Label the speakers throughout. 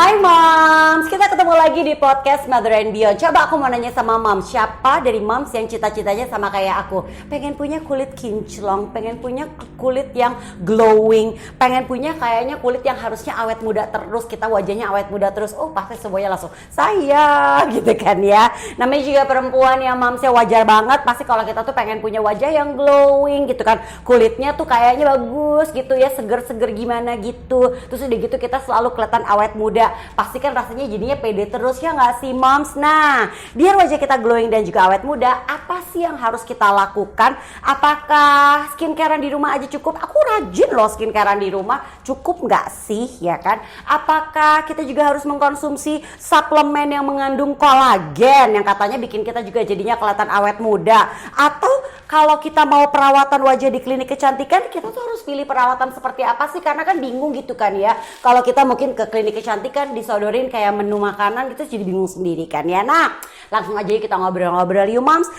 Speaker 1: Hai Moms, kita ketemu lagi di podcast Mother and Beyond. Coba aku mau nanya sama Moms, siapa dari Moms yang cita-citanya sama kayak aku? Pengen punya kulit kinclong, pengen punya kulit yang glowing, pengen punya kayaknya kulit yang harusnya awet muda terus, kita wajahnya awet muda terus. Oh pasti semuanya langsung saya gitu kan ya. Namanya juga perempuan ya Momsnya, wajar banget pasti kalau kita tuh pengen punya wajah yang glowing gitu kan. Kulitnya tuh kayaknya bagus gitu ya, seger-seger gimana gitu. Terus udah gitu kita selalu kelihatan awet muda. Pasti kan rasanya jadinya pede terus ya nggak sih Moms? Nah, biar wajah kita glowing dan juga awet muda, apa sih yang harus kita lakukan? Apakah skincarean di rumah aja cukup? Aku rajin loh skincarean di rumah, cukup nggak sih ya kan? Apakah kita juga harus mengkonsumsi suplemen yang mengandung kolagen yang katanya bikin kita juga jadinya kelihatan awet muda? Atau kalau kita mau perawatan wajah di klinik kecantikan, kita tuh harus pilih perawatan seperti apa sih? Karena kan bingung gitu kan ya. Kalau kita mungkin ke klinik kecantikan disodorin kayak menu makanan gitu jadi bingung sendiri kan ya. Nah, langsung aja kita ngobrol-ngobrol yuk Moms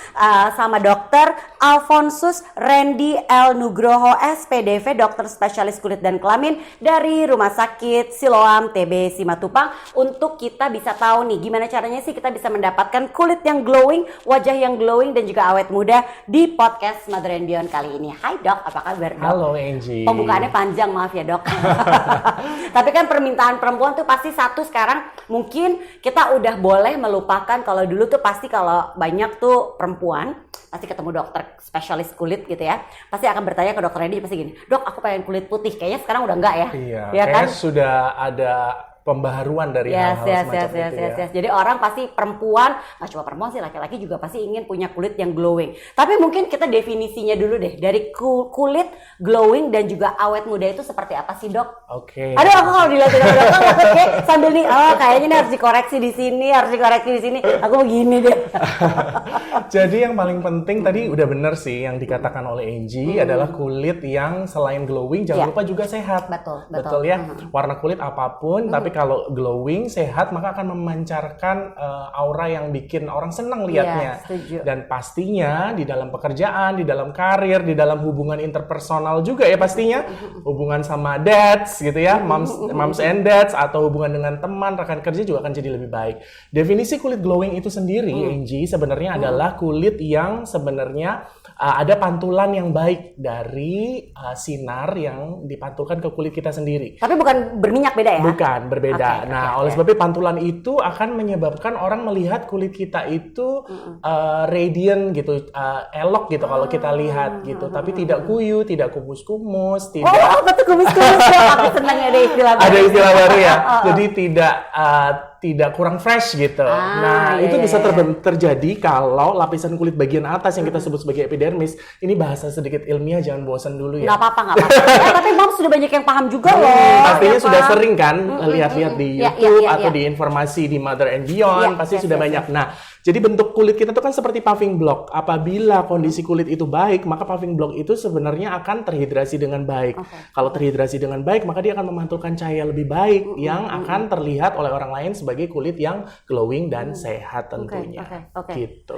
Speaker 1: sama Dokter Alfonsus Randy L. Nugroho SPDV, dokter spesialis kulit dan kelamin dari Rumah Sakit Siloam TB Simatupang, untuk kita bisa tahu nih gimana caranya sih kita bisa mendapatkan kulit yang glowing, wajah yang glowing dan juga awet muda di podcast Mother and Beyond kali ini. Hai Dok, apa kabar Dok?
Speaker 2: Halo Angie.
Speaker 1: Pembukaannya panjang, maaf ya Dok. Tapi kan permintaan perempuan tuh pasti satu sekarang, mungkin kita udah boleh melupakan kalau dulu tuh pasti kalau banyak tuh perempuan pasti ketemu dokter spesialis kulit gitu ya, pasti akan bertanya ke dokter Randy pasti gini, Dok aku pengen kulit putih. Kayaknya sekarang udah enggak ya?
Speaker 2: Iya,
Speaker 1: ya kan?
Speaker 2: sudah ada pembaharuan dari hal-hal semacam itu ya.
Speaker 1: Jadi orang pasti perempuan, nggak cuma perempuan sih, laki-laki juga pasti ingin punya kulit yang glowing. Tapi mungkin kita definisinya dulu deh, dari kulit glowing dan juga awet muda itu seperti apa sih Dok?
Speaker 2: Oke.
Speaker 1: Aduh aku kalau dilihat-lihat sambil nih, kayaknya ini harus dikoreksi di sini, harus dikoreksi di sini. Aku begini deh.
Speaker 2: Jadi yang paling penting tadi udah bener sih yang dikatakan oleh Angie adalah kulit yang selain glowing jangan lupa juga sehat. Betul ya. Warna kulit apapun, tapi kalau glowing, sehat, maka akan memancarkan aura yang bikin orang senang lihatnya. Dan pastinya di dalam pekerjaan, di dalam karir, di dalam hubungan interpersonal juga ya pastinya. Hubungan sama dads gitu ya, moms and dads, atau hubungan dengan teman, rekan kerja juga akan jadi lebih baik. Definisi kulit glowing itu sendiri, Angie, sebenarnya adalah kulit yang sebenarnya ada pantulan yang baik dari sinar yang dipantulkan ke kulit kita sendiri.
Speaker 1: Tapi bukan berminyak, beda ya?
Speaker 2: Bukan, berbeda. Oleh sebab itu pantulan itu akan menyebabkan orang melihat kulit kita itu radiant gitu, elok gitu kalau kita lihat gitu. Tapi tidak kuyu, tidak kumus-kumus, tidak.
Speaker 1: Oh, apa tuh kumus-kumus? Aku senang ada istilah baru.
Speaker 2: Ada istilah baru ya. Jadi tidak kurang fresh gitu. Itu bisa terjadi kalau lapisan kulit bagian atas yang kita sebut sebagai epidermis. Ini bahasa sedikit ilmiah, jangan bosan dulu ya.
Speaker 1: Nggak apa-apa. Tapi Mom sudah banyak yang paham juga loh.
Speaker 2: Pastinya sudah sering kan lihat-lihat di YouTube atau di informasi di Mother and Beyond, pasti sudah banyak. Nah, jadi bentuk kulit kita tuh kan seperti paving block. Apabila kondisi kulit itu baik, maka paving block itu sebenarnya akan terhidrasi dengan baik. Kalau terhidrasi dengan baik, maka dia akan memantulkan cahaya lebih baik yang akan terlihat oleh orang lain sebagai kulit yang glowing dan sehat tentunya. Gitu.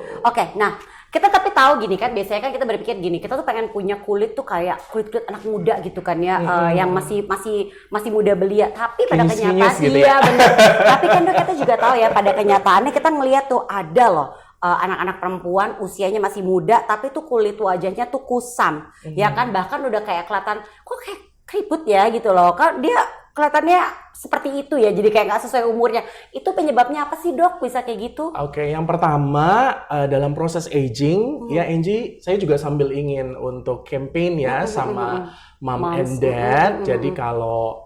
Speaker 1: Nah kita tapi tahu gini kan, biasanya kan kita berpikir gini, kita tuh pengen punya kulit tuh kayak kulit anak muda gitu kan ya, yang masih muda belia. Tapi pada kenyataan
Speaker 2: gitu ya?
Speaker 1: Bener. Tapi kan Dok, kita juga tahu ya pada kenyataannya kita ngelihat tuh ada loh anak-anak perempuan usianya masih muda tapi tuh kulit wajahnya tuh kusam, ya kan, bahkan udah kayak kelihatan kok kayak keriput ya gitu loh, kan dia kelihatannya seperti itu ya, jadi kayak nggak sesuai umurnya. Itu penyebabnya apa sih Dok bisa kayak gitu?
Speaker 2: Oke, yang pertama dalam proses aging ya Angie, saya juga sambil ingin untuk campaign ya sama mom and dad. Jadi kalau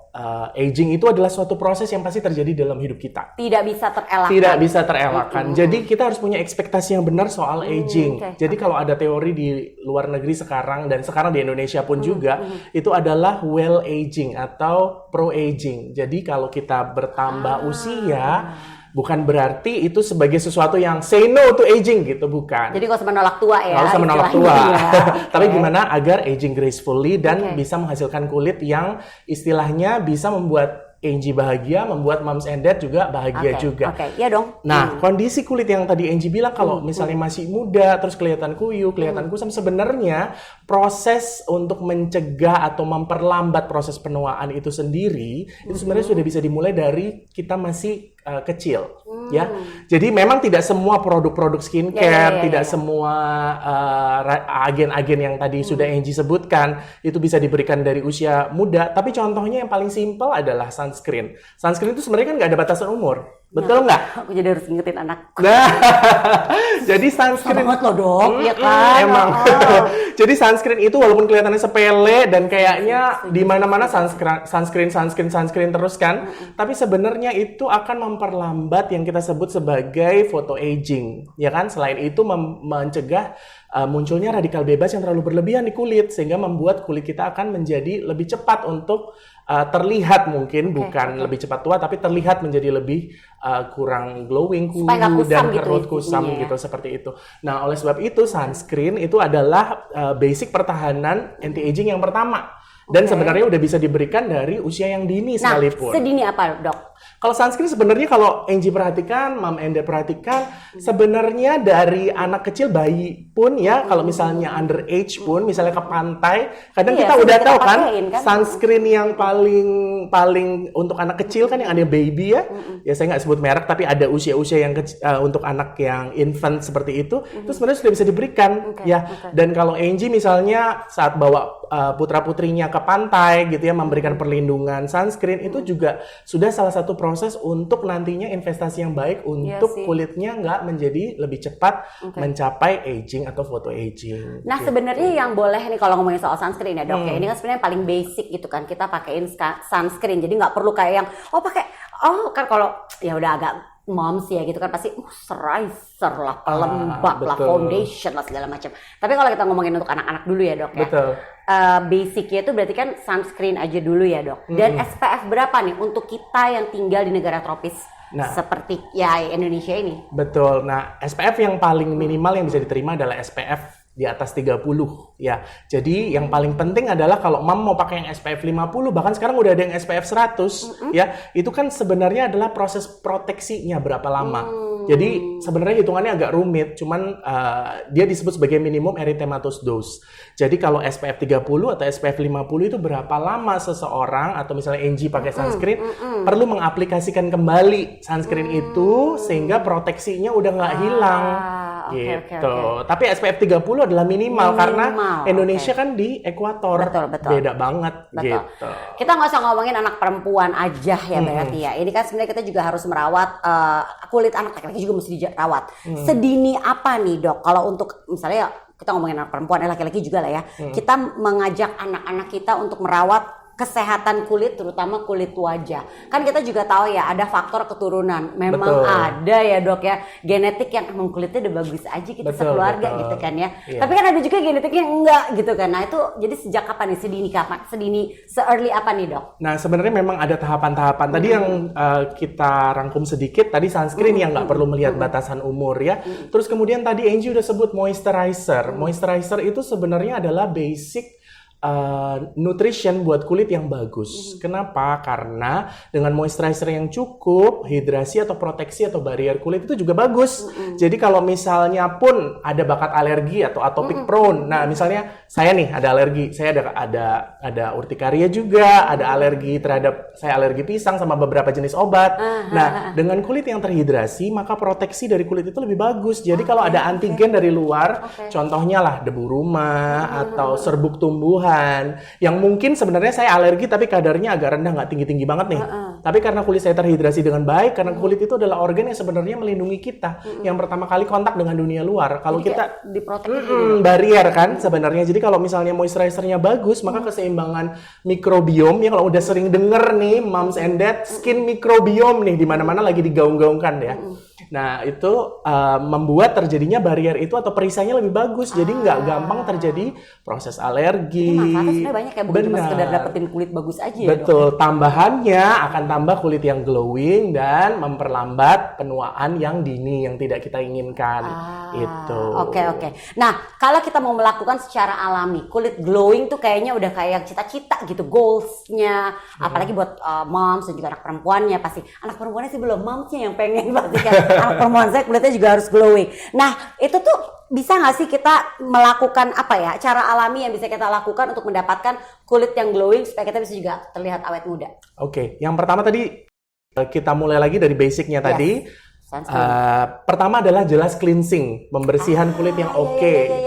Speaker 2: aging itu adalah suatu proses yang pasti terjadi dalam hidup kita.
Speaker 1: Tidak bisa terelakkan.
Speaker 2: Tidak bisa terelakkan. Jadi kita harus punya ekspektasi yang benar soal aging. Jadi kalau ada teori di luar negeri sekarang dan sekarang di Indonesia pun juga itu adalah well aging atau pro aging. Jadi kalau kita bertambah usia, bukan berarti itu sebagai sesuatu yang say no to aging gitu, bukan.
Speaker 1: Jadi nggak usah menolak tua ya.
Speaker 2: Nggak usah menolak tua. Tapi gimana agar aging gracefully dan bisa menghasilkan kulit yang istilahnya bisa membuat Angie bahagia, membuat moms and dad juga bahagia juga.
Speaker 1: Oke, iya dong.
Speaker 2: Nah, kondisi kulit yang tadi Angie bilang kalau misalnya masih muda, terus kelihatan kuyu, kelihatan kusam, sebenarnya proses untuk mencegah atau memperlambat proses penuaan itu sendiri, itu sebenarnya sudah bisa dimulai dari kita masih kecil, ya. Jadi memang tidak semua produk-produk skincare, tidak semua agen-agen yang tadi sudah Angie sebutkan itu bisa diberikan dari usia muda. Tapi contohnya yang paling simpel adalah sunscreen. Sunscreen itu sebenarnya kan nggak ada batasan umur, betul nggak?
Speaker 1: Aku jadi harus ngingetin anakku.
Speaker 2: Nah, jadi sunscreen
Speaker 1: banget loh dok, ya kan?
Speaker 2: Emang. Jadi sunscreen itu walaupun kelihatannya sepele dan kayaknya di mana-mana sunscreen terus kan, tapi sebenarnya itu akan memperlambat yang kita sebut sebagai photo aging, ya kan? Selain itu mencegah munculnya radikal bebas yang terlalu berlebihan di kulit sehingga membuat kulit kita akan menjadi lebih cepat untuk terlihat mungkin bukan lebih cepat tua tapi terlihat menjadi lebih kurang glowing, kuyu dan kerut kusam gitu seperti itu. Nah, oleh sebab itu sunscreen itu adalah basic pertahanan anti aging yang pertama. Dan sebenarnya udah bisa diberikan dari usia yang dini sekalipun.
Speaker 1: Nah, sedini apa dok?
Speaker 2: Kalau sunscreen sebenarnya kalau Angie perhatikan, Mom and Dad perhatikan, sebenarnya dari anak kecil bayi pun ya, kalau misalnya underage pun, misalnya ke pantai, kadang kita udah tahu kan, sunscreen yang paling untuk anak kecil kan yang ada baby ya, ya saya nggak sebut merek tapi ada usia-usia yang untuk anak yang infant seperti itu sebenarnya sudah bisa diberikan ya. Dan kalau Angie misalnya saat bawa putra-putrinya ke pantai gitu ya, memberikan perlindungan sunscreen itu juga sudah salah satu proses untuk nantinya investasi yang baik untuk kulitnya nggak menjadi lebih cepat mencapai aging atau photo aging.
Speaker 1: Nah gitu. Sebenarnya yang boleh nih kalau ngomongin soal sunscreen ya dok ya, ini kan sebenarnya paling basic gitu kan, kita pakein sunscreen jadi nggak perlu kayak yang kan kalau ya udah agak moms ya gitu kan pasti moisturizer lah, pelembab lah, foundation lah segala macam. Tapi kalau kita ngomongin untuk anak-anak dulu ya dok ya.
Speaker 2: Betul.
Speaker 1: Basicnya itu berarti kan sunscreen aja dulu ya dok. Dan SPF berapa nih untuk kita yang tinggal di negara tropis seperti ya Indonesia ini? Betul.
Speaker 2: Nah SPF yang paling minimal yang bisa diterima adalah SPF di atas 30 ya. Jadi yang paling penting adalah kalau Mam mau pakai yang SPF 50 bahkan sekarang udah ada yang SPF 100 ya. Itu kan sebenarnya adalah proses proteksinya berapa lama. Jadi sebenarnya hitungannya agak rumit, cuman dia disebut sebagai minimum erythematous dose. Jadi kalau SPF 30 atau SPF 50 itu berapa lama seseorang atau misalnya Angie pakai sunscreen perlu mengaplikasikan kembali sunscreen itu sehingga proteksinya udah nggak hilang. Gitu. Tapi SPF 30 adalah minimal karena Indonesia kan di ekuator. Betul. Beda banget gitu.
Speaker 1: Kita nggak usah ngomongin anak perempuan aja ya berarti ya. Ini kan sebenarnya kita juga harus merawat kulit anak laki-laki juga mesti dirawat. Sedini apa nih dok? Kalau untuk misalnya kita ngomongin anak perempuan, laki-laki juga lah ya. Kita mengajak anak-anak kita untuk merawat kesehatan kulit, terutama kulit wajah. Kan kita juga tahu ya, ada faktor keturunan. Memang ada ya dok ya, genetik yang emang kulitnya udah bagus aja kita sekeluarga gitu kan ya. Tapi kan ada juga genetiknya enggak gitu kan. Nah itu jadi sejak kapan nih, se-early apa nih dok?
Speaker 2: Nah sebenarnya memang ada tahapan-tahapan. Tadi yang kita rangkum sedikit, tadi sunscreen yang nggak perlu melihat batasan umur ya. Terus kemudian tadi Angie udah sebut moisturizer. Moisturizer itu sebenarnya adalah basic nutrition buat kulit yang bagus. Kenapa? Karena dengan moisturizer yang cukup, hidrasi atau proteksi atau barrier kulit itu juga bagus. Jadi kalau misalnya pun ada bakat alergi atau atopic prone, nah misalnya saya nih ada alergi, saya ada urtikaria juga, ada alergi saya alergi pisang sama beberapa jenis obat. Nah dengan kulit yang terhidrasi, maka proteksi dari kulit itu lebih bagus. Jadi kalau ada antigen dari luar, contohnya lah debu rumah atau serbuk tumbuhan yang mungkin sebenarnya saya alergi tapi kadarnya agak rendah, nggak tinggi-tinggi banget nih. Tapi karena kulit saya terhidrasi dengan baik, karena kulit itu adalah organ yang sebenarnya melindungi kita. Yang pertama kali kontak dengan dunia luar. Kalau kita barrier kan sebenarnya. Jadi kalau misalnya moisturizernya bagus, maka keseimbangan mikrobiom ya, kalau udah sering denger nih moms and dad, skin microbiome nih di mana-mana lagi digaung-gaungkan ya. Nah, itu membuat terjadinya barrier itu atau perisainya lebih bagus. Jadi nggak gampang terjadi proses alergi.
Speaker 1: Ini manfaatnya sebenarnya banyak ya, bukan cuma sekedar dapetin kulit bagus aja ya,
Speaker 2: Betul,
Speaker 1: Dok?
Speaker 2: tambahannya akan tambah kulit yang glowing dan memperlambat penuaan yang dini yang tidak kita inginkan. Itu.
Speaker 1: Oke. Nah, kalau kita mau melakukan secara alami, kulit glowing tuh kayaknya udah kayak cita-cita gitu, goals-nya. Apalagi buat moms dan juga anak perempuannya pasti. Anak perempuannya sih belum, momsnya yang pengen pasti kan. Anak perempuan saya kulitnya juga harus glowing. Nah, itu tuh bisa nggak sih kita melakukan apa ya, cara alami yang bisa kita lakukan untuk mendapatkan kulit yang glowing supaya kita bisa juga terlihat awet muda?
Speaker 2: Oke, yang pertama tadi kita mulai lagi dari basicnya tadi. Pertama adalah jelas cleansing, pembersihan kulit yang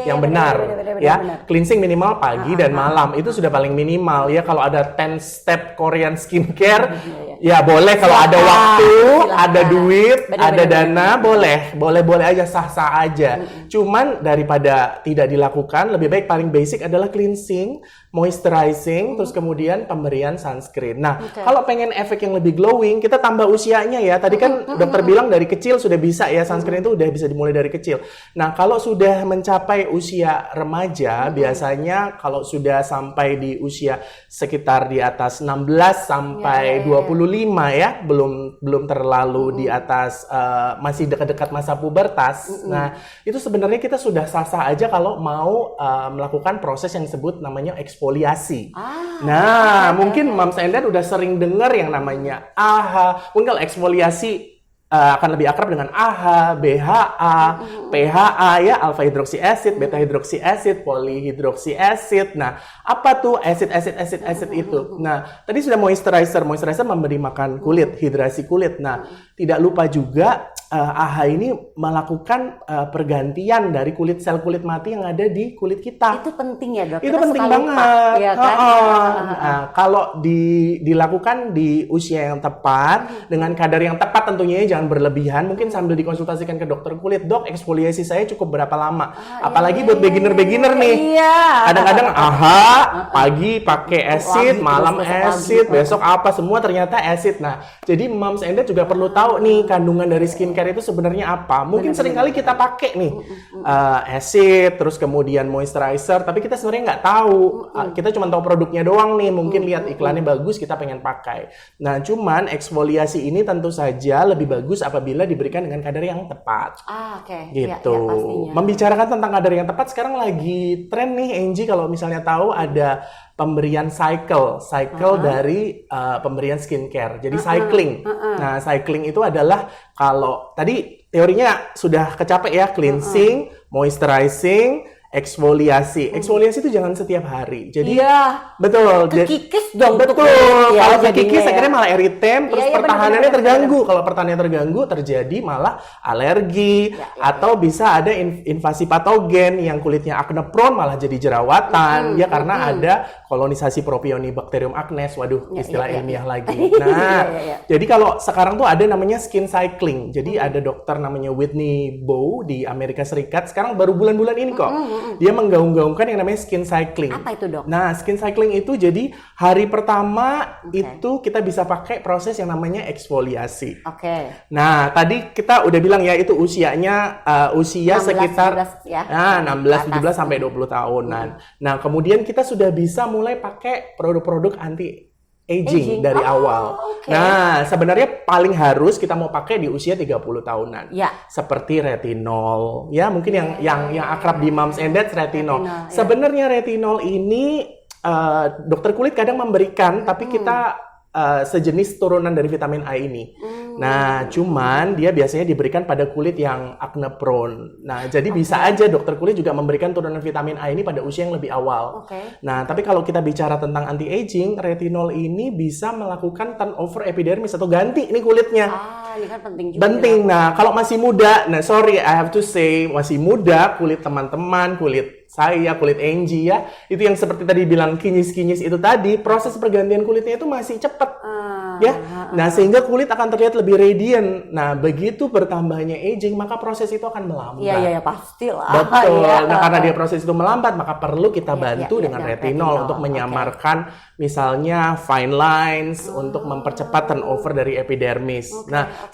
Speaker 2: yang benar.
Speaker 1: Benar.
Speaker 2: Cleansing minimal pagi dan malam, itu sudah paling minimal ya. Kalau ada 10 step Korean skincare, ya boleh kalau ada waktu, ada duit, ada dana, boleh aja, sah-sah aja. Cuman daripada tidak dilakukan, lebih baik paling basic adalah cleansing, moisturizing, terus kemudian pemberian sunscreen. Nah, kalau pengen efek yang lebih glowing, kita tambah usianya ya. Tadi kan dokter bilang dari kecil sudah bisa ya, sunscreen itu udah bisa dimulai dari kecil. Nah, kalau sudah mencapai usia remaja, biasanya kalau sudah sampai di usia sekitar di atas 16 sampai 25 ya, belum terlalu di atas, masih dekat-dekat masa pubertas. Nah, itu sebenarnya kita sudah sah-sah aja kalau mau melakukan proses yang disebut namanya eksfoliasi. Mungkin Moms and Dad udah sering dengar yang namanya AHA. Mungkin kalau eksfoliasi akan lebih akrab dengan AHA, BHA, PHA ya, alpha hidroksi acid, beta hidroksi acid, polyhidroksi acid. Nah, apa tuh acid itu? Nah, tadi sudah moisturizer memberi makan kulit, hidrasi kulit. Nah, tidak lupa juga AHA ini melakukan pergantian dari sel kulit mati yang ada di kulit kita.
Speaker 1: Itu penting ya, Dok?
Speaker 2: Itu penting banget.
Speaker 1: Ya, kan?
Speaker 2: Nah, kalau dilakukan di usia yang tepat, dengan kadar yang tepat tentunya, jangan berlebihan. Mungkin sambil dikonsultasikan ke dokter kulit, dok, eksfoliasi saya cukup berapa lama? Apalagi buat beginner nih. Kadang-kadang pagi pakai acid, malam acid, besok apa, semua ternyata acid. Nah, jadi Moms and Dad juga perlu tahu nih kandungan dari skincare itu sebenarnya apa. Mungkin seringkali kita pakai nih acid, terus kemudian moisturizer, tapi kita sebenarnya nggak tahu. Kita cuma tahu produknya doang nih. Mungkin lihat iklannya bagus, kita pengen pakai. Nah, cuman eksfoliasi ini tentu saja lebih bagus apabila diberikan dengan kadar yang tepat. Gitu. Ya, membicarakan tentang kadar yang tepat, sekarang lagi tren nih, Angie, kalau misalnya tahu ada pemberian cycle dari pemberian skincare. Jadi cycling. Nah, cycling itu adalah kalau tadi teorinya sudah kecapek ya, cleansing, moisturizing, eksfoliasi. Eksfoliasi itu jangan setiap hari. Jadi betul.
Speaker 1: Kekikis dong.
Speaker 2: Betul. Kalau kekikis akhirnya malah eritem, terus pertahanannya terganggu. Kalau pertahanannya terganggu, terjadi malah alergi atau bisa ada invasi patogen yang kulitnya acne prone malah jadi jerawatan ya, karena ada kolonisasi Propionibacterium acnes. Waduh, istilah ilmiah lagi. Nah, jadi kalau sekarang tuh ada namanya skin cycling. Jadi ada dokter namanya Whitney Bowe di Amerika Serikat. Sekarang baru bulan-bulan ini kok. Dia menggaung-gaungkan yang namanya skin cycling.
Speaker 1: Apa itu, Dok?
Speaker 2: Nah, skin cycling itu jadi hari pertama itu kita bisa pakai proses yang namanya eksfoliasi. Nah, tadi kita udah bilang ya, itu usianya usia 16, sekitar 16, 17 sampai 20 tahunan. Nah, kemudian kita sudah bisa mulai pakai produk-produk anti aging dari awal. Nah, sebenarnya paling harus kita mau pakai di usia 30 tahunan. Seperti retinol. Ya, mungkin yang akrab di Moms and Dad, retinol. Sebenarnya retinol ini dokter kulit kadang memberikan, tapi kita sejenis turunan dari vitamin A ini. Nah, cuman dia biasanya diberikan pada kulit yang acne prone. Nah, jadi bisa aja dokter kulit juga memberikan turunan vitamin A ini pada usia yang lebih awal. Nah, tapi kalau kita bicara tentang anti-aging, retinol ini bisa melakukan turnover epidermis atau ganti nih kulitnya.
Speaker 1: Ini kan penting juga.
Speaker 2: Nah, kalau masih muda, nah sorry, I have to say, masih muda, kulit teman-teman, kulit saya, kulit Angie ya, itu yang seperti tadi bilang kinyis-kinyis itu tadi, proses pergantian kulitnya itu masih cepat. Ya, nah sehingga kulit akan terlihat lebih radiant. Nah begitu bertambahnya aging, maka proses itu akan melambat.
Speaker 1: Iya pastilah.
Speaker 2: Betul.
Speaker 1: Ya.
Speaker 2: Nah karena dia proses itu melambat, maka perlu kita bantu dengan retinol untuk menyamarkan misalnya fine lines, untuk mempercepat turnover dari epidermis.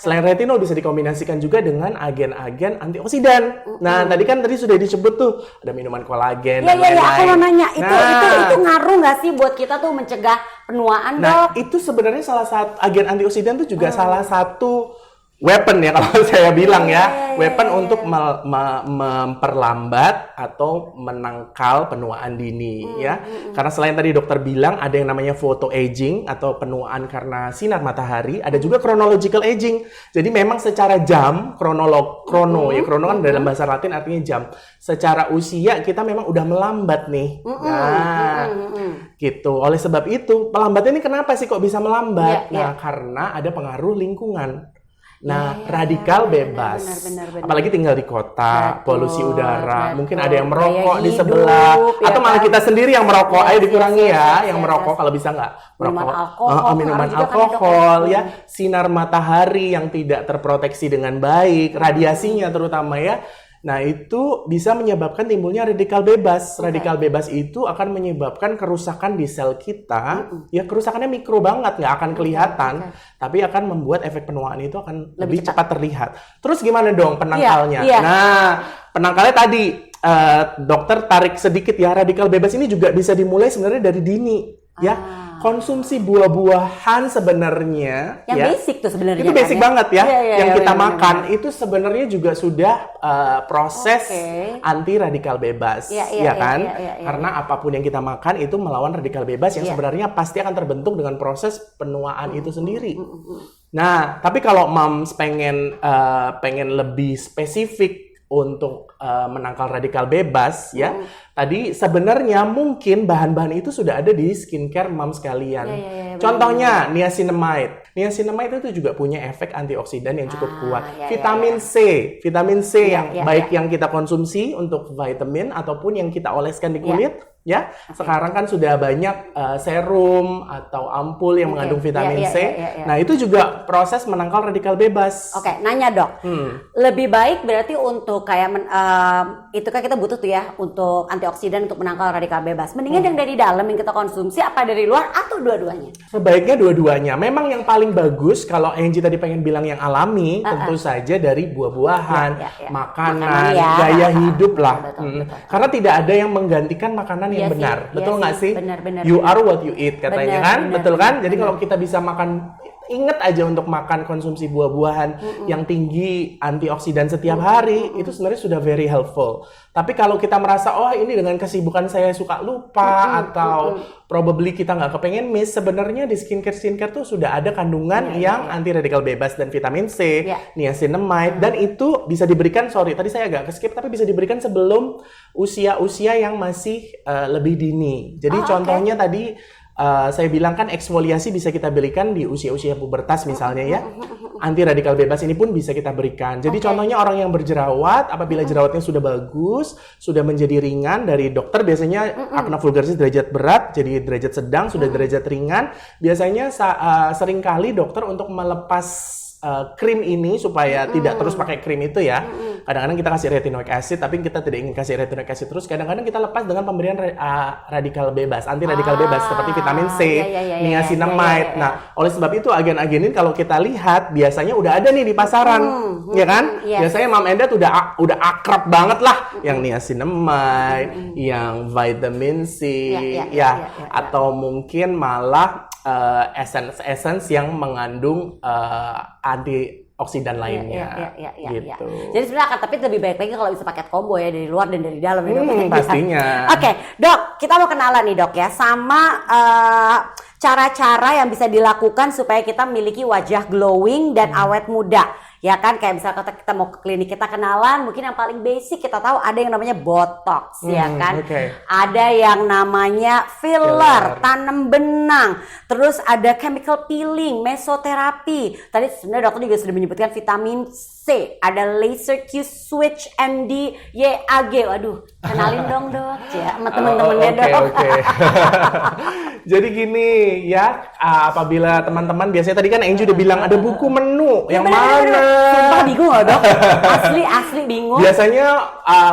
Speaker 2: Selain retinol bisa dikombinasikan juga dengan agen-agen antioksidan. Nah tadi sudah disebut tuh ada minuman kolagen.
Speaker 1: Iya, aku mau nanya itu ngaruh nggak sih buat kita tuh mencegah penuaan, Dok?
Speaker 2: Itu sebenarnya salah satu agen antioksidan itu juga salah satu weapon ya kalau saya bilang weapon untuk memperlambat atau menangkal penuaan dini ya. Karena selain tadi dokter bilang ada yang namanya photoaging atau penuaan karena sinar matahari, ada juga chronological aging. Jadi memang secara jam, krono kan dalam bahasa Latin artinya jam. Secara usia kita memang udah melambat nih. Gitu. Oleh sebab itu, pelambatnya ini kenapa sih kok bisa melambat? Karena ada pengaruh lingkungan. Radikal bebas. Benar. Apalagi tinggal di kota, polusi udara, mungkin ada yang merokok di sebelah, atau malah kita sendiri yang merokok. Ayo dikurangi yang merokok kalau bisa nggak merokok. Minuman alkohol ya, sinar matahari yang tidak terproteksi dengan baik, radiasinya terutama ya. Nah, itu bisa menyebabkan timbulnya radikal bebas. Radikal bebas itu akan menyebabkan kerusakan di sel kita. Ya, kerusakannya mikro banget, nggak akan kelihatan. Tapi akan membuat efek penuaan itu akan lebih cepat terlihat. Terus gimana dong penangkalnya? Nah, penangkalnya tadi, dokter tarik sedikit ya. Radikal bebas ini juga bisa dimulai sebenarnya dari dini. Ya, konsumsi buah-buahan sebenarnya
Speaker 1: yang basic tuh sebenarnya
Speaker 2: itu basic banget ya, yang kita makan itu sebenarnya juga sudah proses anti radikal bebas karena apapun yang kita makan itu melawan radikal bebas yang sebenarnya pasti akan terbentuk dengan proses penuaan itu sendiri. Nah tapi kalau moms pengen lebih spesifik untuk menangkal radikal bebas ya. Tadi sebenarnya mungkin bahan-bahan itu sudah ada di skincare mom sekalian. Contohnya niacinamide. Niacinamide itu juga punya efek antioksidan yang cukup kuat. Vitamin C yang baik yang kita konsumsi untuk vitamin ataupun yang kita oleskan di kulit. Ya, sekarang kan sudah banyak serum atau ampul yang mengandung vitamin C. Nah, itu juga proses menangkal radikal bebas.
Speaker 1: Nanya dok, lebih baik berarti untuk kayak itu kan kita butuh tuh ya untuk antioksidan untuk menangkal radikal bebas. Mendingan yang dari dalam yang kita konsumsi apa dari luar atau dua-duanya?
Speaker 2: Sebaiknya dua-duanya. Memang yang paling bagus kalau Angie tadi pengen bilang yang alami, tentu saja dari buah-buahan, makanan, gaya hidup lah. Betul. Karena tidak ada yang menggantikan makanan yang benar. Betul nggak sih?
Speaker 1: Benar.
Speaker 2: You are what you eat katanya kan? Betul kan? Jadi kalau kita bisa makan, ingat aja untuk makan konsumsi buah-buahan yang tinggi antioksidan setiap hari, itu sebenarnya sudah very helpful. Tapi kalau kita merasa, ini dengan kesibukan saya suka lupa, atau probably kita nggak kepengen miss, sebenarnya di skincare tuh sudah ada kandungan yang anti radikal bebas dan vitamin C, niacinamide, dan itu bisa diberikan, tadi saya agak keskip, tapi bisa diberikan sebelum usia-usia yang masih lebih dini. Jadi contohnya tadi, saya bilang kan eksfoliasi bisa kita berikan di usia-usia pubertas misalnya ya. Anti radikal bebas ini pun bisa kita berikan. Jadi contohnya orang yang berjerawat, apabila jerawatnya sudah bagus, sudah menjadi ringan, dari dokter biasanya akne vulgaris derajat berat, jadi derajat sedang, sudah derajat ringan. Biasanya seringkali dokter untuk melepas krim ini supaya tidak terus pakai krim itu ya. Kadang-kadang kita kasih retinoic acid, tapi kita tidak ingin kasih retinoic acid terus. Kadang-kadang kita lepas dengan pemberian radikal bebas, anti radikal bebas seperti vitamin C, niacinamide. Nah, oleh sebab itu agen-agen ini kalau kita lihat biasanya udah ada nih di pasaran, ya kan? Biasanya Mam Endat udah akrab banget lah, yang niacinamide, yang vitamin C, atau mungkin malah essence yang mengandung antioksidan lainnya. Gitu.
Speaker 1: Jadi sebenarnya tapi lebih baik lagi kalau bisa paket combo ya, dari luar dan dari dalam.
Speaker 2: Pastinya.
Speaker 1: Oke, dok, kita mau kenalan nih dok ya sama cara-cara yang bisa dilakukan supaya kita memiliki wajah glowing dan awet muda. Ya kan, kayak misalnya kita mau ke klinik, kita kenalan, mungkin yang paling basic kita tahu ada yang namanya botox, ya kan? Ada yang namanya filler, tanam benang, terus ada chemical peeling, mesoterapi. Tadi sebenarnya dokter juga sudah menyebutkan vitamin C, ada laser Q-switch, MD, YAG. Waduh, kenalin dong dok, ya sama teman-temannya dok.
Speaker 2: Jadi gini ya, apabila teman-teman biasanya tadi kan Angie udah bilang ada buku menu yang mana?
Speaker 1: Sumpah bingung loh dok, asli bingung.
Speaker 2: Biasanya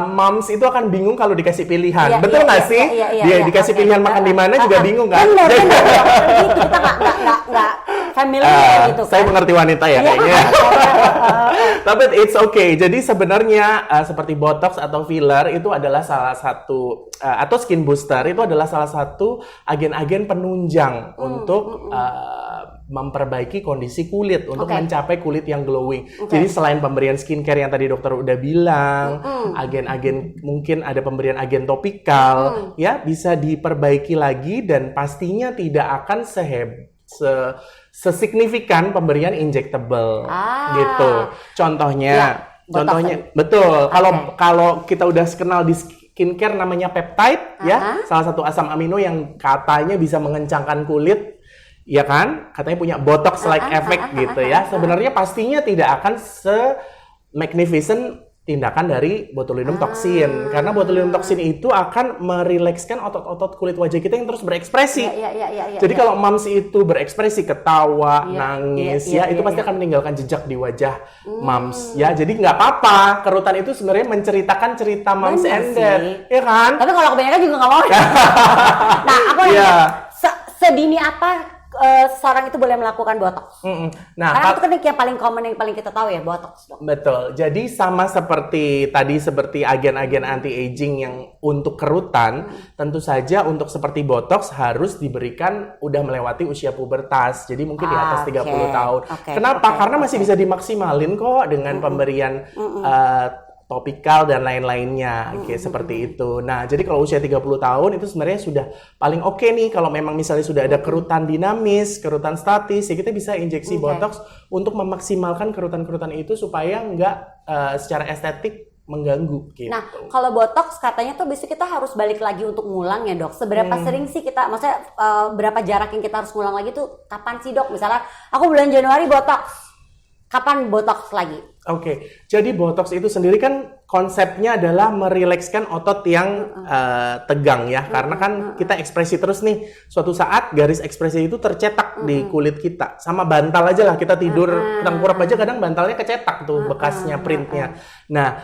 Speaker 2: moms itu akan bingung kalau dikasih pilihan, betul nggak sih? Dia dikasih pilihan makan di mana juga bingung kan?
Speaker 1: Benar, gitu kita nggak familiar gitu kan?
Speaker 2: Saya mengerti wanita ya kayaknya. Tapi it's okay. Jadi sebenarnya seperti botox atau filler itu adalah salah satu atau skin booster itu adalah salah satu agen-agen penunjang untuk memperbaiki kondisi kulit untuk mencapai kulit yang glowing. Jadi selain pemberian skincare yang tadi dokter udah bilang, agen-agen mungkin ada pemberian agen topikal, ya bisa diperbaiki lagi dan pastinya tidak akan sesignifikan pemberian injectable gitu. Contohnya, betul. Kalau kita udah kenal di skincare namanya peptide, ya, salah satu asam amino yang katanya bisa mengencangkan kulit. Ya kan, katanya punya botox-like effect gitu ya. Sebenarnya pastinya tidak akan se-magnificent tindakan dari botulinum toksin. Karena botulinum toksin itu akan merilekskan otot-otot kulit wajah kita yang terus berekspresi. Jadi kalau moms itu berekspresi, ketawa, nangis, itu pasti akan meninggalkan jejak di wajah moms. Ya, jadi nggak apa-apa. Kerutan itu sebenarnya menceritakan cerita moms and dad, ya kan?
Speaker 1: Tapi kalau kebanyakan juga nggak mau. Nah, aku sedini apa seorang itu boleh melakukan botox? Nah, karena itu kan yang paling common, yang paling kita tahu ya, botox.
Speaker 2: Betul. Jadi sama seperti tadi, seperti agen-agen anti-aging yang untuk kerutan, tentu saja untuk seperti botox harus diberikan udah melewati usia pubertas. Jadi mungkin di atas 30 tahun. Kenapa? Karena masih bisa dimaksimalin kok dengan pemberian topikal dan lain-lainnya, seperti itu. Nah, jadi kalau usia 30 tahun itu sebenarnya sudah paling oke nih kalau memang misalnya sudah ada kerutan dinamis, kerutan statis, ya kita bisa injeksi botox untuk memaksimalkan kerutan-kerutan itu supaya nggak secara estetik mengganggu gitu.
Speaker 1: Nah, kalau botox katanya tuh besok kita harus balik lagi untuk ngulang ya dok. Seberapa sering sih kita, maksudnya berapa jarak yang kita harus ngulang lagi tuh kapan sih dok? Misalnya aku bulan Januari botox, kapan botox lagi?
Speaker 2: Jadi botox itu sendiri kan konsepnya adalah merilekskan otot yang tegang ya, karena kan kita ekspresi terus nih, suatu saat garis ekspresi itu tercetak di kulit kita, sama bantal aja lah, kita tidur tengkurap aja kadang bantalnya kecetak tuh bekasnya, printnya. Nah,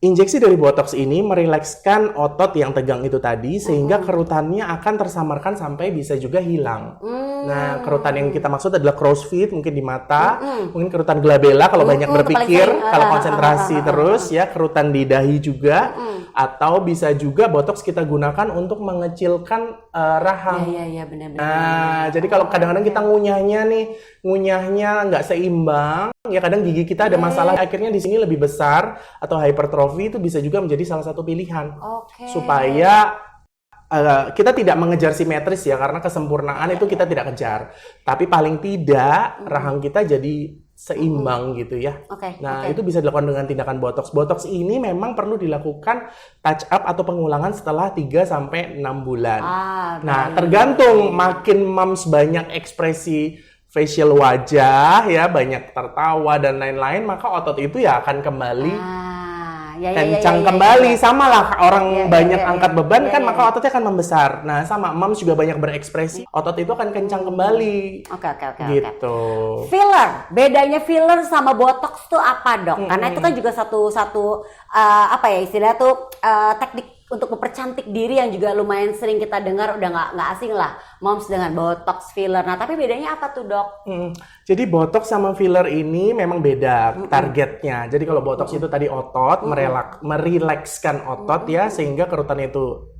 Speaker 2: injeksi dari botox ini merilekskan otot yang tegang itu tadi sehingga kerutannya akan tersamarkan sampai bisa juga hilang. Nah, kerutan yang kita maksud adalah crow's feet mungkin di mata, mungkin kerutan glabella kalau banyak berpikir, kalau konsentrasi terus ya, kerutan di dahi juga, atau bisa juga botox kita gunakan untuk mengecilkan rahang.
Speaker 1: Iya, benar-benar.
Speaker 2: Nah, jadi kalau kadang-kadang kita ngunyahnya nggak seimbang, ya kadang gigi kita ada masalah, akhirnya di sini lebih besar atau hipertrofi, itu bisa juga menjadi salah satu pilihan supaya kita tidak mengejar simetris ya, karena kesempurnaan itu kita tidak kejar, tapi paling tidak rahang kita jadi seimbang gitu ya. Itu bisa dilakukan dengan tindakan botox. Botox ini memang perlu dilakukan touch up atau pengulangan setelah 3-6 bulan. Nah, tergantung, makin moms banyak ekspresi facial wajah ya, banyak tertawa dan lain-lain, maka otot itu ya akan kembali kencang kembali. Sama lah orang banyak angkat beban kan, maka ototnya akan membesar. Nah, sama moms juga banyak berekspresi, otot itu akan kencang kembali. Gitu.
Speaker 1: Filler, bedanya filler sama botox tuh apa dok? Karena itu kan juga satu apa ya istilahnya tuh teknik untuk mempercantik diri yang juga lumayan sering kita dengar, udah nggak asing lah moms dengan botox, filler. Nah, tapi bedanya apa tuh dok?
Speaker 2: Jadi botox sama filler ini memang beda targetnya. Jadi kalau botox itu tadi otot, merilekskan otot ya, sehingga kerutan itu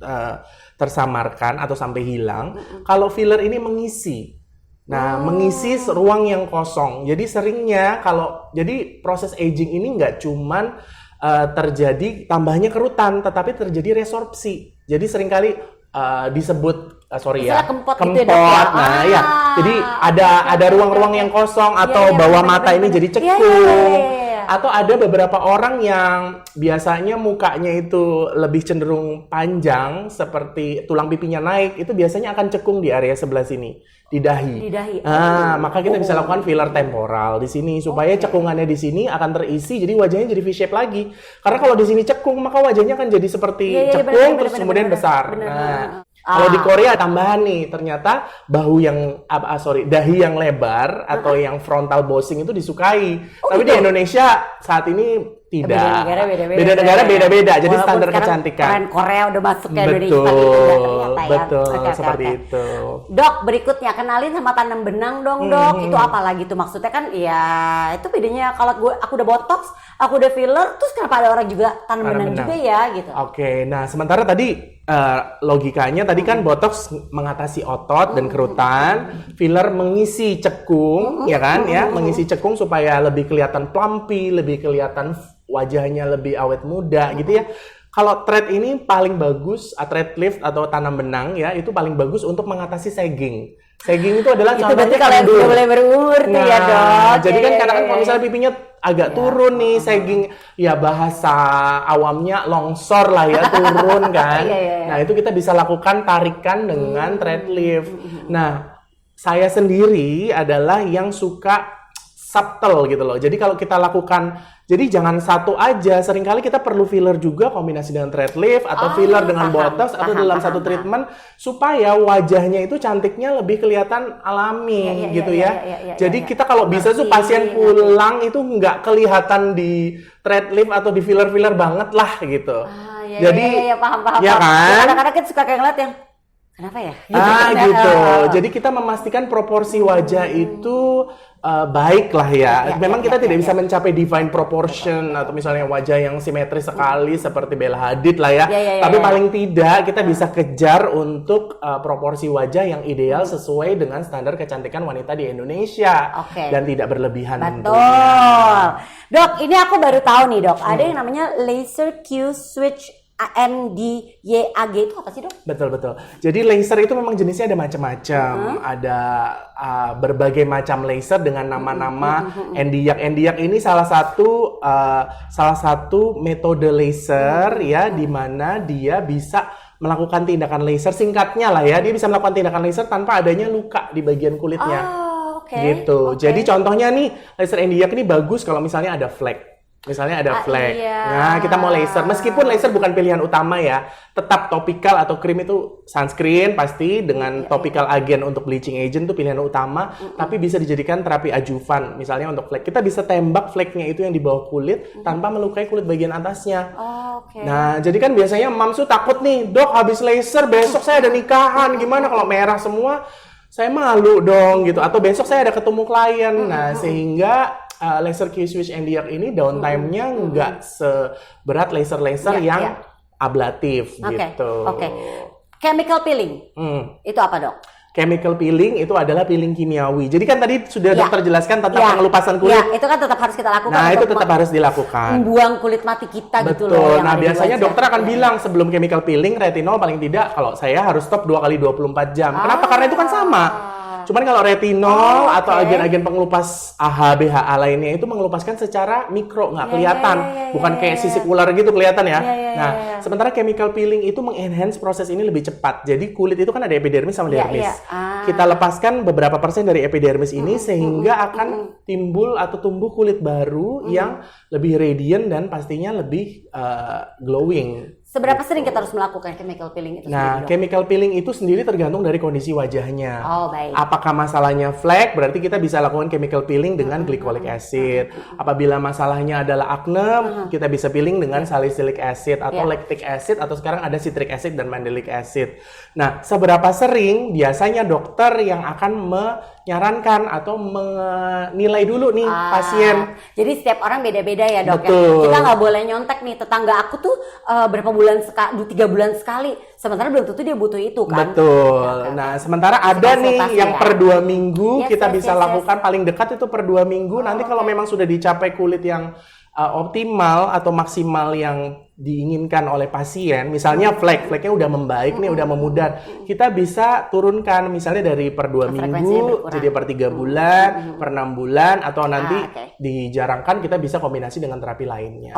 Speaker 2: tersamarkan atau sampai hilang. Kalau filler ini mengisi. Nah, mengisi ruang yang kosong. Jadi seringnya jadi proses aging ini nggak cuman terjadi tambahnya kerutan, tetapi terjadi resorpsi. Jadi seringkali disebut
Speaker 1: Misalnya kempot gitu ya,
Speaker 2: kempot.
Speaker 1: Dok, ya?
Speaker 2: Nah, ya. Jadi ada ruang-ruang yang kosong atau bawah mata ini jadi cekung. Atau ada beberapa orang yang biasanya mukanya itu lebih cenderung panjang seperti tulang pipinya naik, itu biasanya akan cekung di area sebelah sini, di dahi. Maka kita bisa lakukan filler temporal di sini supaya cekungannya di sini akan terisi, jadi wajahnya jadi V-shape lagi. Karena kalau di sini cekung, maka wajahnya akan jadi seperti cekung terus kemudian besar. Kalau di Korea tambahan nih, ternyata dahi yang lebar atau yang frontal bossing itu disukai. Tapi di Indonesia saat ini tidak. Beda negara beda-beda. Jadi standar kecantikan.
Speaker 1: Tren Korea udah masuk ke Indonesia
Speaker 2: Betul, seperti itu.
Speaker 1: Dok, berikutnya kenalin sama tanam benang dong, Dok. Itu apa lagi tuh maksudnya kan? Ya, itu bedanya kalau aku udah botox, aku udah filler, terus kenapa ada orang juga tanam benang juga ya gitu.
Speaker 2: Oke, nah sementara tadi logikanya tadi kan botox mengatasi otot dan kerutan, filler mengisi cekung, ya kan, mengisi cekung supaya lebih kelihatan plumpy, lebih kelihatan wajahnya lebih awet muda, gitu ya. Kalau thread ini paling bagus, thread lift atau tanam benang ya, itu paling bagus untuk mengatasi sagging. Sagging itu adalah
Speaker 1: itu berarti kalau yang udah mulai berumur tuh ya, Dok.
Speaker 2: Jadi kan kadang-kadang kalau misalnya pipinya agak turun nih, sagging, ya bahasa awamnya longsor lah ya, turun kan. Nah, itu kita bisa lakukan tarikan dengan thread lift. Nah, saya sendiri adalah yang suka subtle gitu loh. Jadi kalau kita lakukan, jadi jangan satu aja. Seringkali kita perlu filler juga kombinasi dengan thread lift atau filler dengan botox atau dalam satu treatment supaya wajahnya itu cantiknya lebih kelihatan alami gitu ya. Jadi kita kalau bisa tuh pasien pulang itu nggak kelihatan di thread lift atau di filler-filler banget lah gitu. Jadi
Speaker 1: paham.
Speaker 2: Ya kan?
Speaker 1: Kadang-kadang kita suka kayak ngeliat yang kenapa ya?
Speaker 2: Gitu. Jadi kita memastikan proporsi wajah itu baik lah ya. Memang kita tidak bisa mencapai divine proportion atau misalnya wajah yang simetris sekali seperti Bella Hadid lah ya. Tapi paling tidak kita bisa kejar untuk proporsi wajah yang ideal sesuai dengan standar kecantikan wanita di Indonesia dan tidak berlebihan.
Speaker 1: Betul. Dok, ini aku baru tahu nih, Dok. Ada yang namanya laser Q-switch AMDYAG, itu apa sih, Dok?
Speaker 2: Betul. Jadi laser itu memang jenisnya ada macam-macam. Ada berbagai macam laser dengan nama-nama. Endiak ini salah satu metode laser ya, di mana dia bisa melakukan tindakan laser, singkatnya lah ya. Dia bisa melakukan tindakan laser tanpa adanya luka di bagian kulitnya. Gitu. Jadi contohnya nih, laser endiak ini bagus kalau misalnya ada flek. Misalnya ada flek. Nah, kita mau laser. Meskipun laser bukan pilihan utama ya, tetap topikal atau krim itu sunscreen pasti dengan topical agent untuk bleaching agent itu pilihan utama, tapi bisa dijadikan terapi adjuvan. Misalnya untuk flek, kita bisa tembak fleknya itu yang di bawah kulit tanpa melukai kulit bagian atasnya. Nah, jadi kan biasanya mams tuh takut nih, Dok, habis laser besok saya ada nikahan, gimana kalau merah semua? Saya malu dong gitu. Atau besok saya ada ketemu klien. Nah, sehingga laser Q-switch endiak ini downtime-nya nggak seberat laser-laser yang ablatif gitu.
Speaker 1: Chemical peeling, itu apa, Dok?
Speaker 2: Chemical peeling itu adalah peeling kimiawi. Jadi kan tadi sudah dokter jelaskan tentang pengelupasan kulit.
Speaker 1: Itu kan tetap harus kita lakukan.
Speaker 2: Nah, itu tetap harus dilakukan.
Speaker 1: Membuang kulit mati kita gitu loh.
Speaker 2: Betul. Nah, biasanya dokter akan bilang sebelum chemical peeling, retinol paling tidak kalau saya harus stop 2 kali 24 jam. Kenapa? Karena itu kan sama. Cuman kalau retinol atau agen-agen pengelupas AHA, BHA lainnya itu mengelupaskan secara mikro, nggak kelihatan. Bukan kayak sisik ular gitu kelihatan ya. Nah, sementara chemical peeling itu mengenhance proses ini lebih cepat. Jadi kulit itu kan ada epidermis sama dermis. Kita lepaskan beberapa persen dari epidermis ini sehingga akan timbul atau tumbuh kulit baru yang lebih radiant dan pastinya lebih glowing.
Speaker 1: Seberapa sering kita harus melakukan chemical peeling itu?
Speaker 2: Nah, chemical peeling itu sendiri tergantung dari kondisi wajahnya.
Speaker 1: Baik.
Speaker 2: Apakah masalahnya flek, berarti kita bisa lakukan chemical peeling dengan glycolic acid. Apabila masalahnya adalah acne, kita bisa peeling dengan salicylic acid atau lactic acid, atau sekarang ada citric acid dan mandelic acid. Nah, seberapa sering biasanya dokter yang akan menyarankan atau menilai dulu nih pasien.
Speaker 1: Jadi setiap orang beda-beda ya, Dok.
Speaker 2: Betul.
Speaker 1: Ya? Kita nggak boleh nyontek nih, tetangga aku tuh berapa bulan 3 bulan sekali, sementara belum tentu dia butuh itu kan.
Speaker 2: Betul. Nah, sementara ada nih yang per 2 minggu kita bisa lakukan paling dekat itu per 2 minggu. Nanti kalau memang sudah dicapai kulit yang optimal atau maksimal yang diinginkan oleh pasien, misalnya fleknya udah membaik nih, udah memudar, kita bisa turunkan misalnya dari per 2 minggu jadi per 3 bulan, per 6 bulan, atau nanti dijarangkan kita bisa kombinasi dengan terapi lainnya.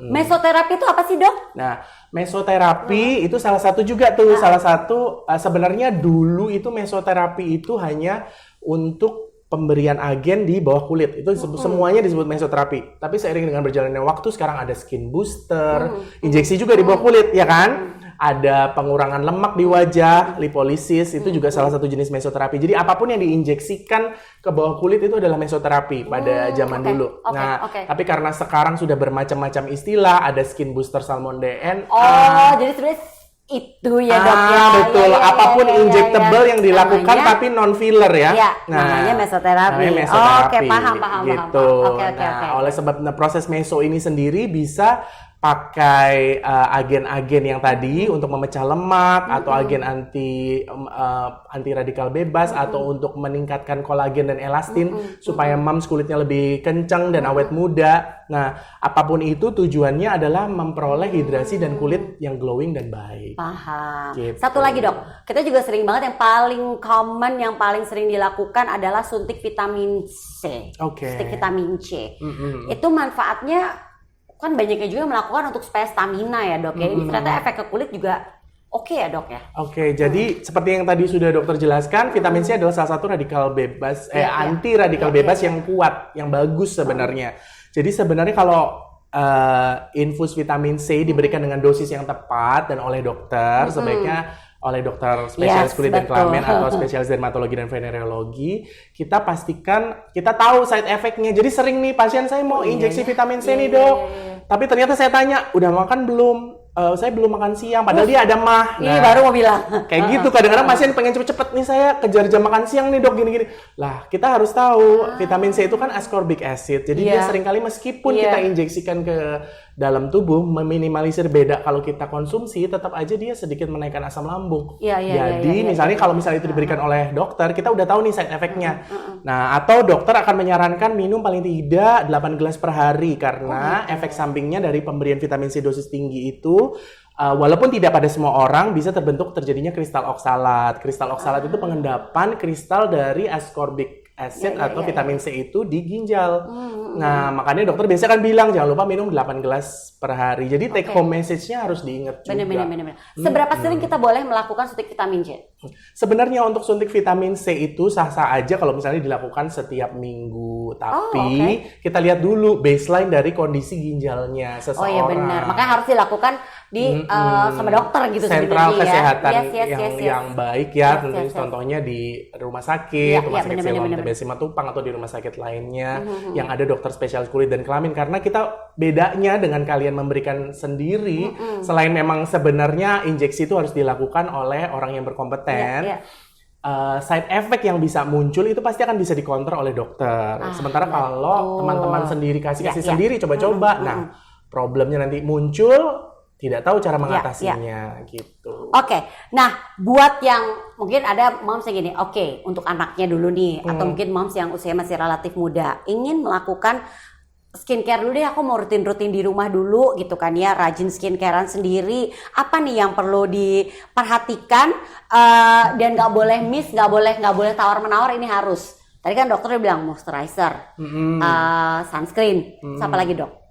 Speaker 1: Mesoterapi itu apa sih, Dok?
Speaker 2: Nah, mesoterapi itu salah satu juga tuh, salah satu sebenarnya dulu itu mesoterapi itu hanya untuk pemberian agen di bawah kulit, itu semuanya disebut mesoterapi. Tapi seiring dengan berjalannya waktu, sekarang ada skin booster, injeksi juga di bawah kulit, ya kan? Ada pengurangan lemak di wajah, lipolisis, itu juga salah satu jenis mesoterapi. Jadi apapun yang diinjeksikan ke bawah kulit itu adalah mesoterapi pada zaman dulu. Tapi karena sekarang sudah bermacam-macam istilah, ada skin booster salmon DNA.
Speaker 1: Jadi sebenarnya itu ya, Dok ya.
Speaker 2: Betul, apapun injectable yang dilakukan namanya, tapi non filler ya.
Speaker 1: Namanya mesoterapi.
Speaker 2: Oke,
Speaker 1: paham.
Speaker 2: Gitu. Oleh sebab proses meso ini sendiri bisa pakai agen-agen yang tadi untuk memecah lemak, atau agen anti radikal bebas, atau untuk meningkatkan kolagen dan elastin supaya mams kulitnya lebih kencang dan awet muda. Nah, apapun itu tujuannya adalah memperoleh hidrasi dan kulit yang glowing dan baik.
Speaker 1: Paham. Gitu. Satu lagi, Dok. Kita juga sering banget yang paling common, yang paling sering dilakukan adalah suntik vitamin C. Suntik vitamin C. Itu manfaatnya kan banyaknya juga melakukan untuk supaya stamina ya, Dok ya. Ini ternyata efek ke kulit juga oke ya, Dok ya.
Speaker 2: Jadi seperti yang tadi sudah dokter jelaskan, vitamin C adalah salah satu radikal bebas anti radikal bebas yang kuat, yang bagus sebenarnya. Jadi sebenarnya kalau infus vitamin C diberikan dengan dosis yang tepat dan oleh dokter, sebaiknya oleh dokter spesialis kulit dan kelamin atau spesialis dermatologi dan venereologi, kita pastikan kita tahu side effect-nya. Jadi sering nih pasien, saya mau injeksi vitamin C nih, Dok. Tapi ternyata saya tanya, udah makan belum? Saya belum makan siang, padahal dia ada mah.
Speaker 1: Ini baru mau bilang.
Speaker 2: Kayak gitu, kadang-kadang pasien pengen cepet-cepet nih, saya kejar jam makan siang nih, Dok, gini-gini. Lah, kita harus tahu, vitamin C itu kan ascorbic acid. Jadi dia seringkali meskipun kita injeksikan ke dalam tubuh, meminimalisir beda kalau kita konsumsi, tetap aja dia sedikit menaikkan asam lambung. Jadi misalnya kalau misalnya itu diberikan oleh dokter, kita udah tahu nih side effect-nya. Nah, atau dokter akan menyarankan minum paling tidak 8 gelas per hari, karena efek sampingnya dari pemberian vitamin C dosis tinggi itu, walaupun tidak pada semua orang, bisa terjadinya kristal oksalat. Kristal oksalat itu pengendapan kristal dari ascorbic acid atau vitamin C itu di ginjal. Nah, makanya dokter biasa kan bilang jangan lupa minum 8 gelas per hari. Jadi take home message-nya harus diingat juga.
Speaker 1: Benar. Seberapa sering kita boleh melakukan suntik vitamin C?
Speaker 2: Sebenarnya untuk suntik vitamin C itu sah-sah aja kalau misalnya dilakukan setiap minggu. Tapi kita lihat dulu baseline dari kondisi ginjalnya seseorang.
Speaker 1: Oh iya benar. Makanya harus dilakukan di sama dokter gitu
Speaker 2: sentral kesehatan
Speaker 1: ya.
Speaker 2: yang baik ya. Contohnya di rumah sakit, rumah sakit Siloam TBS Simatupang, atau di rumah sakit lainnya yang ada dokter spesialis kulit dan kelamin. Karena kita bedanya dengan kalian memberikan sendiri, selain memang sebenarnya injeksi itu harus dilakukan oleh orang yang berkompeten, side effect yang bisa muncul itu pasti akan bisa dikontrol oleh dokter. Sementara kalau teman-teman sendiri kasih sendiri, coba-coba, nah problemnya nanti muncul, tidak tahu cara mengatasinya gitu.
Speaker 1: Nah buat yang mungkin ada moms yang gini, untuk anaknya dulu nih, atau mungkin moms yang usia masih relatif muda, ingin melakukan skincare dulu deh, aku mau rutin-rutin di rumah dulu gitu kan ya, rajin skincarean sendiri. Apa nih yang perlu diperhatikan dan nggak boleh miss, nggak boleh tawar-menawar, ini harus. Tadi kan dokter udah bilang moisturizer, sunscreen, apa lagi, Dok?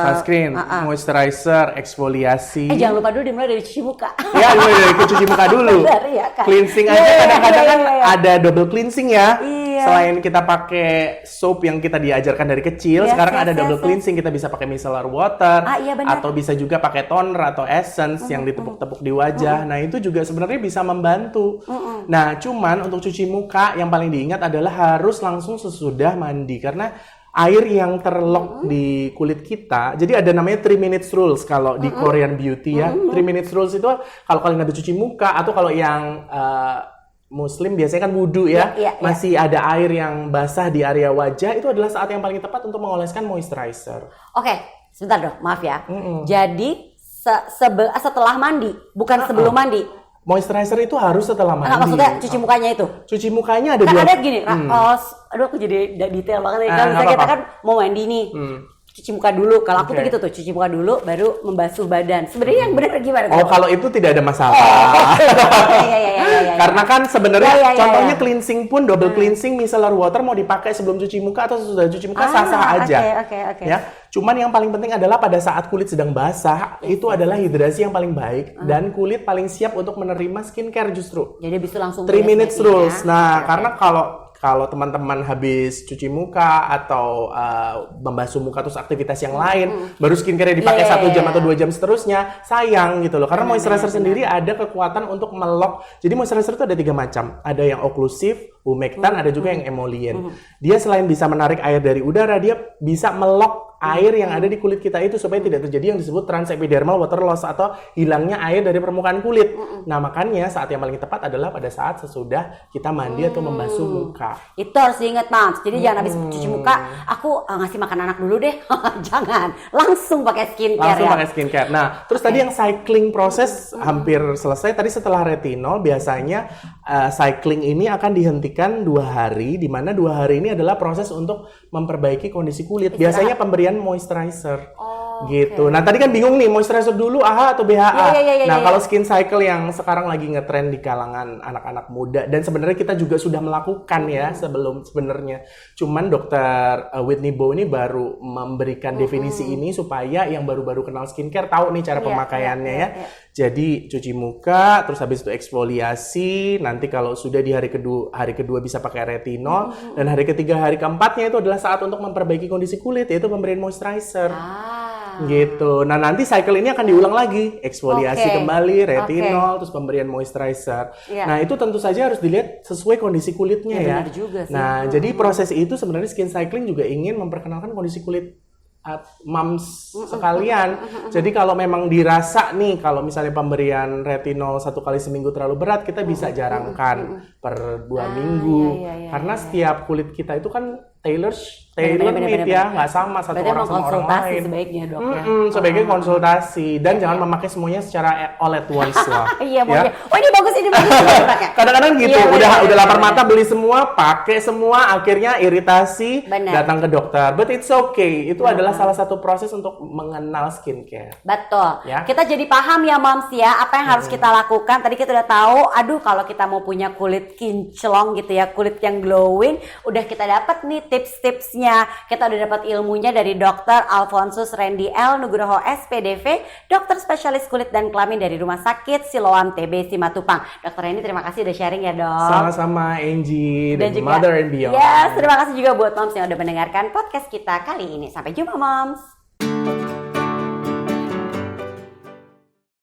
Speaker 2: Sunscreen, moisturizer, eksfoliasi.
Speaker 1: Jangan lupa dulu dimulai dari cuci muka.
Speaker 2: Ya, dimulai dari cuci muka dulu.
Speaker 1: Benar, ya, kan?
Speaker 2: Cleansing aja kadang-kadang kan ada double cleansing ya. Selain kita pakai soap yang kita diajarkan dari kecil, sekarang ada double cleansing. Kita bisa pakai micellar water, atau bisa juga pakai toner atau essence yang ditepuk-tepuk di wajah. Nah, itu juga sebenarnya bisa membantu. Nah, cuman untuk cuci muka yang paling diingat adalah harus langsung sesudah mandi, karena air yang terlock di kulit kita, jadi ada namanya 3 minutes rules kalau di Korean beauty ya. 3 minutes rules itu kalau kalian habis cuci muka, atau kalau yang Muslim biasanya kan wudu ya, masih ada air yang basah di area wajah, itu adalah saat yang paling tepat untuk mengoleskan moisturizer.
Speaker 1: Sebentar, Dok, maaf ya. Jadi setelah mandi, bukan sebelum mandi.
Speaker 2: Moisturizer itu harus setelah mandi.
Speaker 1: Maksudnya cuci mukanya itu?
Speaker 2: Cuci mukanya ada
Speaker 1: kan ada gini, aduh aku jadi detail banget ya. Kalau misalnya kita kan mau mandi nih, cuci muka dulu. Kalau aku tuh gitu tuh, cuci muka dulu baru membasuh badan. Sebenarnya yang benar gimana?
Speaker 2: Oh, kalau itu tidak ada masalah. Karena kan sebenarnya contohnya cleansing pun double cleansing micellar water mau dipakai sebelum cuci muka atau sesudah cuci muka sah-sah aja. Ya. Cuman yang paling penting adalah pada saat kulit sedang basah, itu adalah hidrasi yang paling baik dan kulit paling siap untuk menerima skincare justru.
Speaker 1: Jadi bisa langsung
Speaker 2: 3 minutes rules. Nah, karena kalau teman-teman habis cuci muka atau membasuh muka terus aktivitas yang lain, baru skincare dipakai 1 jam atau 2 jam seterusnya, sayang gitu loh. Karena moisturizer sendiri ada kekuatan untuk melok. Jadi moisturizer itu ada 3 macam. Ada yang oklusif, humectant, ada juga yang emollient. Dia selain bisa menarik air dari udara, dia bisa melok air yang ada di kulit kita itu supaya tidak terjadi yang disebut transepidermal water loss atau hilangnya air dari permukaan kulit. Nah, makanya saat yang paling tepat adalah pada saat sesudah kita mandi atau membasuh muka.
Speaker 1: Itu harus diingat, Mams. Jadi jangan habis cuci muka, aku ngasih makan anak dulu deh. Jangan. Langsung pakai skincare.
Speaker 2: Pakai skincare. Nah, terus tadi yang cycling proses hampir selesai. Tadi setelah retinol, biasanya cycling ini akan dihentikan 2 hari, di mana 2 hari ini adalah proses untuk memperbaiki kondisi kulit. Biasanya pemberian moisturizer. Gitu. Nah, tadi kan bingung nih, moisturizer dulu AHA atau BHA. Nah, kalau skin cycle yang sekarang lagi ngetren di kalangan anak-anak muda, dan sebenarnya kita juga sudah melakukan ya sebenarnya. Cuman dokter Whitney Bowe ini baru memberikan definisi ini supaya yang baru-baru kenal skincare tahu nih cara pemakaiannya ya. Jadi cuci muka, terus habis itu eksfoliasi, nanti kalau sudah di hari kedua bisa pakai retinol, dan hari ketiga, hari keempatnya itu adalah saat untuk memperbaiki kondisi kulit, yaitu pemberian moisturizer. Gitu. Nah, nanti cycle ini akan diulang lagi, eksfoliasi kembali, retinol, terus pemberian moisturizer. Nah, itu tentu saja harus dilihat sesuai kondisi kulitnya ya.
Speaker 1: Benar juga sih.
Speaker 2: Nah, jadi proses itu sebenarnya skin cycling juga ingin memperkenalkan kondisi kulit moms sekalian. Jadi kalau memang dirasa nih kalau misalnya pemberian retinol 1 kali seminggu terlalu berat, kita bisa jarangkan per 2 minggu. Karena setiap kulit kita itu kan tailor-made ya, nggak sama satu orang sama orang lain.
Speaker 1: Sebaiknya dok ya.
Speaker 2: Sebaiknya konsultasi dan jangan memakai semuanya secara all at once lah.
Speaker 1: Iya, oh ini bagus.
Speaker 2: Kadang-kadang gitu, udah lapar mata beli semua, pakai semua, akhirnya iritasi, datang ke dokter. But it's okay, itu adalah salah satu proses untuk mengenal skincare.
Speaker 1: Betul. Ya? Kita jadi paham ya Moms ya, apa yang harus kita lakukan. Tadi kita udah tahu, kalau kita mau punya kulit kinclong gitu ya, kulit yang glowing, udah kita dapat nih tips-tipsnya. Kita udah dapat ilmunya dari Dr. Alphonsus Randy L. Nugroho SPDV, dokter spesialis kulit dan kelamin dari Rumah Sakit Siloam TB Simatupang. Dokter Randy, terima kasih udah sharing ya dok.
Speaker 2: Sama-sama Angie dan juga Mother and Beyond.
Speaker 1: Yes, terima kasih juga buat Moms yang udah mendengarkan podcast kita kali ini. Sampai jumpa Moms.